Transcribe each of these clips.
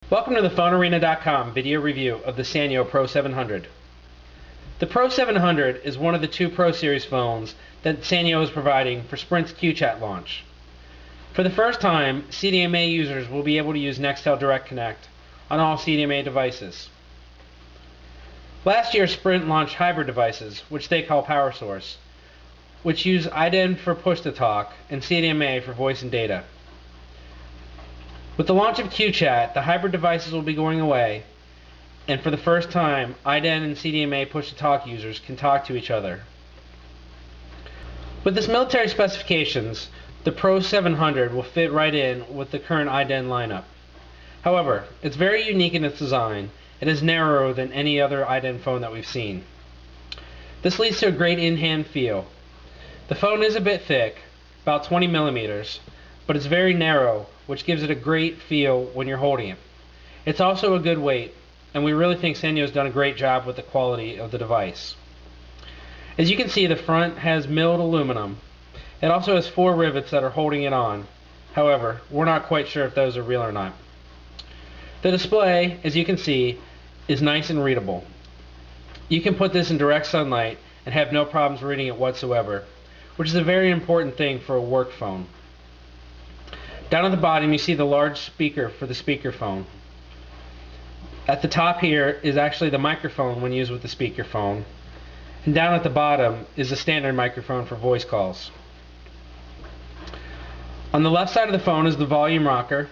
Welcome to the PhoneArena.com video review of the Sanyo Pro 700. The Pro 700 is one of the two Pro Series phones that Sanyo is providing for Sprint's QChat launch. For the first time, CDMA users will be able to use Nextel Direct Connect on all CDMA devices. Last year, Sprint launched hybrid devices, which they call Power Source, which use IDEN for push-to-talk and CDMA for voice and data. With the launch of QChat, the hybrid devices will be going away, and for the first time, IDEN and CDMA push-to-talk users can talk to each other. With its military specifications, the Pro 700 will fit right in with the current IDEN lineup. However, it's very unique in its design and is narrower than any other IDEN phone that we've seen. This leads to a great in-hand feel. The phone is a bit thick, about 20 millimeters, but it's very narrow, which gives it a great feel when you're holding it. It's also a good weight, and we really think Sanyo's done a great job with the quality of the device. As you can see, the front has milled aluminum. It also has 4 rivets that are holding it on. However, we're not quite sure if those are real or not. The display, as you can see, is nice and readable. You can put this in direct sunlight and have no problems reading it whatsoever, which is a very important thing for a work phone. Down at the bottom you see the large speaker for the speakerphone. At the top here is actually the microphone when used with the speakerphone. And down at the bottom is the standard microphone for voice calls. On the left side of the phone is the volume rocker,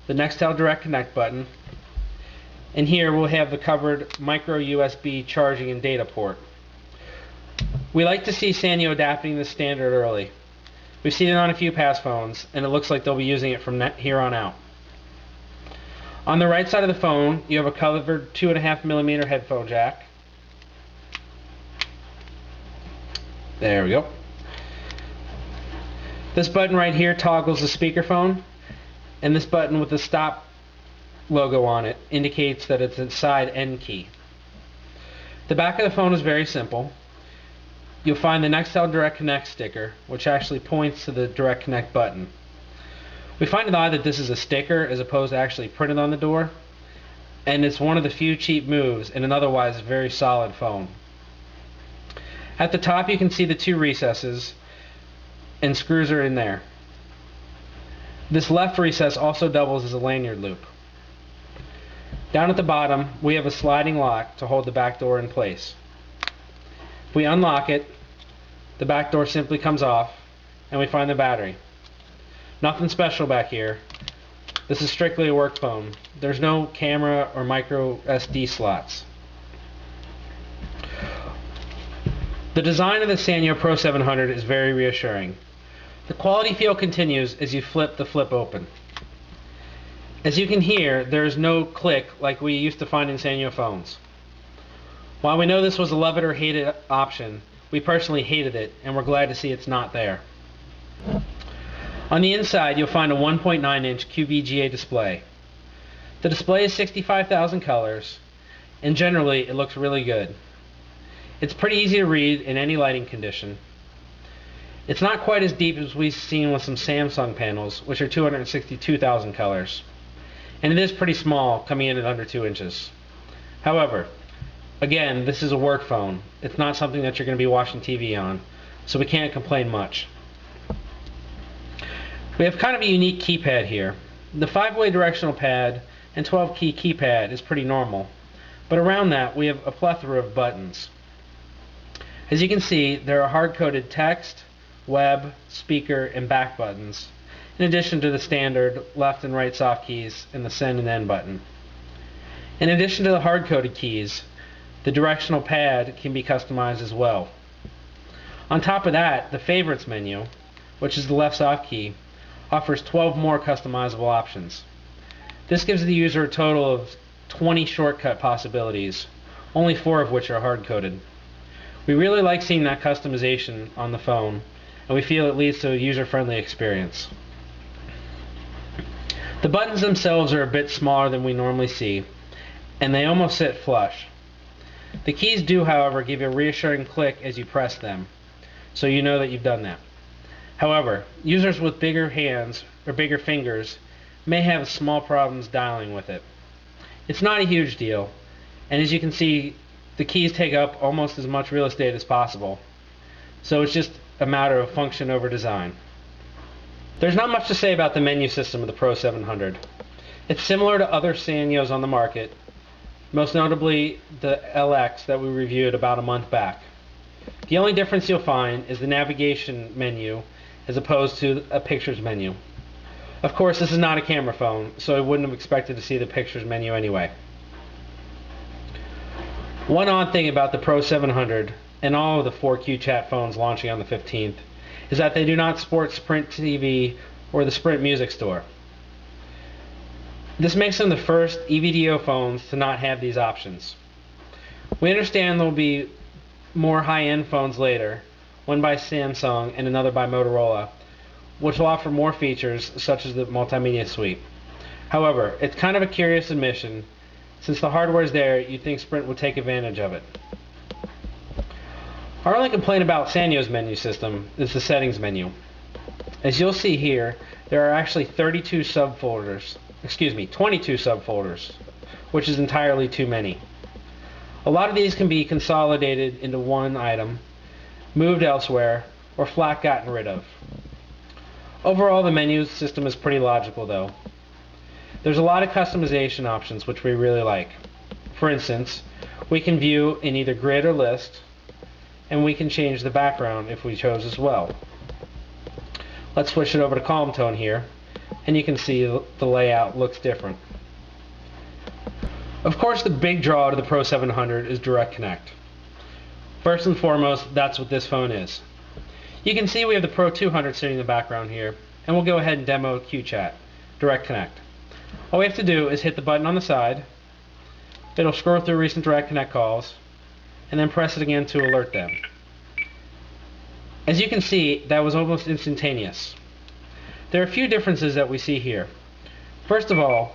the Nextel Direct Connect button, and here we'll have the covered micro USB charging and data port. We like to see Sanyo adapting this standard early. We've seen it on a few past phones, and it looks like they'll be using it from here on out. On the right side of the phone, you have a covered 2.5mm headphone jack. There we go. This button right here toggles the speakerphone, and this button with the stop logo on it indicates that it's a side N key. The back of the phone is very simple. You'll find the Nextel Direct Connect sticker, which actually points to the Direct Connect button. We find it odd that this is a sticker as opposed to actually printed on the door, and it's one of the few cheap moves in an otherwise very solid phone. At the top you can see the 2 recesses, and screws are in there. This left recess also doubles as a lanyard loop. Down at the bottom we have a sliding lock to hold the back door in place. If we unlock it, the back door simply comes off and we find the battery. Nothing special back here. This is strictly a work phone. There's no camera or micro SD slots. The design of the Sanyo Pro 700 is very reassuring. The quality feel continues as you flip the flip open. As you can hear, there is no click like we used to find in Sanyo phones. While we know this was a love it or hate it option, we personally hated it, and we're glad to see it's not there. On the inside, you'll find a 1.9-inch QVGA display. The display is 65,000 colors, and generally it looks really good. It's pretty easy to read in any lighting condition. It's not quite as deep as we've seen with some Samsung panels, which are 262,000 colors. And it is pretty small, coming in at under 2 inches. However, again, this is a work phone. It's not something that you're going to be watching TV on, so we can't complain much. We have kind of a unique keypad here. The 5-way directional pad and 12-key keypad is pretty normal, but around that we have a plethora of buttons. As you can see, there are hard-coded text, web, speaker, and back buttons, in addition to the standard left and right soft keys and the send and end button. In addition to the hard-coded keys, the directional pad can be customized as well. On top of that, the favorites menu, which is the left soft key, offers 12 more customizable options. This gives the user a total of 20 shortcut possibilities, only 4 of which are hard-coded. We really like seeing that customization on the phone, and we feel it leads to a user-friendly experience. The buttons themselves are a bit smaller than we normally see, and they almost sit flush. The keys do, however, give you a reassuring click as you press them, so you know that you've done that. However, users with bigger hands or bigger fingers may have small problems dialing with it. It's not a huge deal, and as you can see, the keys take up almost as much real estate as possible, so it's just a matter of function over design. There's not much to say about the menu system of the Pro 700. It's similar to other Sanyos on the market, most notably the LX that we reviewed about a month back. The only difference you'll find is the navigation menu as opposed to a pictures menu. Of course, this is not a camera phone, so I wouldn't have expected to see the pictures menu anyway. One odd thing about the Pro 700 and all of the 4Q chat phones launching on the 15th is that they do not support Sprint TV or the Sprint Music Store. This makes them the first EVDO phones to not have these options. We understand there will be more high-end phones later, one by Samsung and another by Motorola, which will offer more features such as the multimedia suite. However, it's kind of a curious admission. Since the hardware is there, you'd think Sprint would take advantage of it. Our only complaint about Sanyo's menu system is the settings menu. As you'll see here, there are actually 22 subfolders, which is entirely too many. A lot of these can be consolidated into one item, moved elsewhere, or flat gotten rid of. Overall, the menu system is pretty logical though. There's a lot of customization options which we really like. For instance, we can view in either grid or list, and we can change the background if we chose as well. Let's switch it over to calm tone here, and you can see the layout looks different. Of course, the big draw to the Pro 700 is Direct Connect. First and foremost, that's what this phone is. You can see we have the Pro 200 sitting in the background here, and we'll go ahead and demo QChat, Direct Connect. All we have to do is hit the button on the side, it'll scroll through recent Direct Connect calls, and then press it again to alert them. As you can see, that was almost instantaneous. There are a few differences that we see here. First of all,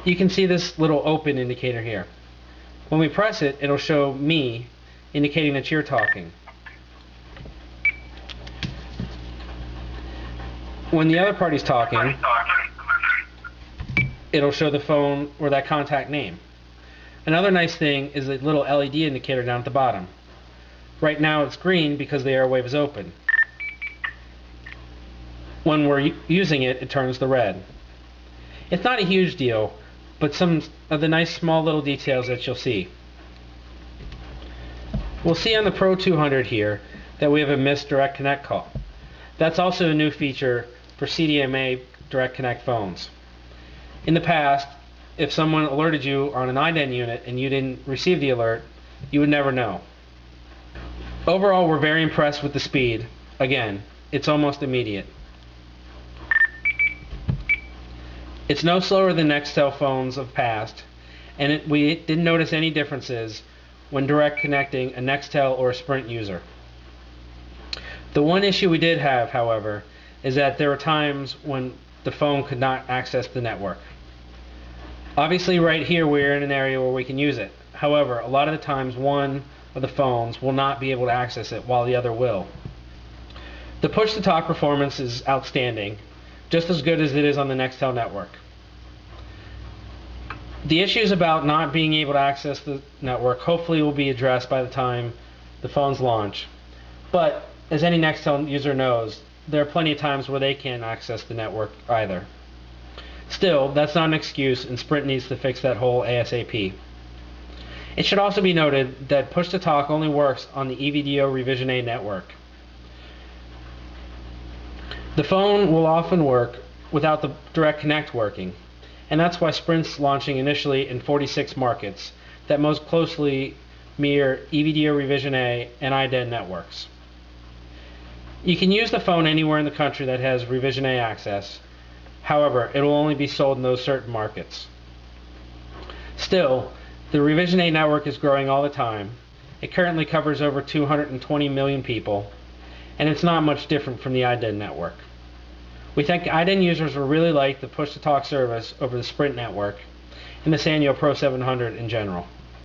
you can see this little open indicator here. When we press it, it'll show me, indicating that you're talking. When the other party's talking, it'll show the phone or that contact name. Another nice thing is the little LED indicator down at the bottom. Right now it's green because the airwave is open. When we're using it, it turns the red. It's not a huge deal, but some of the nice small little details that you'll see. We'll see on the Pro 200 here that we have a missed Direct Connect call. That's also a new feature for CDMA Direct Connect phones. In the past, if someone alerted you on an IDEN unit and you didn't receive the alert, you would never know. Overall, we're very impressed with the speed. Again, it's almost immediate. It's no slower than Nextel phones of past, and we didn't notice any differences when direct connecting a Nextel or a Sprint user. The one issue we did have, however, is that there were times when the phone could not access the network. Obviously right here we're in an area where we can use it. However, a lot of the times one of the phones will not be able to access it while the other will. The push-to-talk performance is outstanding, just as good as it is on the Nextel network. The issues about not being able to access the network hopefully will be addressed by the time the phones launch. But as any Nextel user knows, there are plenty of times where they can't access the network either. Still, that's not an excuse, and Sprint needs to fix that hole ASAP. It should also be noted that push-to-talk only works on the EVDO Revision A network. The phone will often work without the Direct Connect working, and that's why Sprint's launching initially in 46 markets that most closely mirror EVDO Revision A and IDEN networks. You can use the phone anywhere in the country that has Revision A access. However, it will only be sold in those certain markets. Still, the Revision A network is growing all the time. It currently covers over 220 million people, and it's not much different from the IDEN network. We think IDEN users will really like the push-to-talk service over the Sprint network and the Sanyo Pro 700 in general.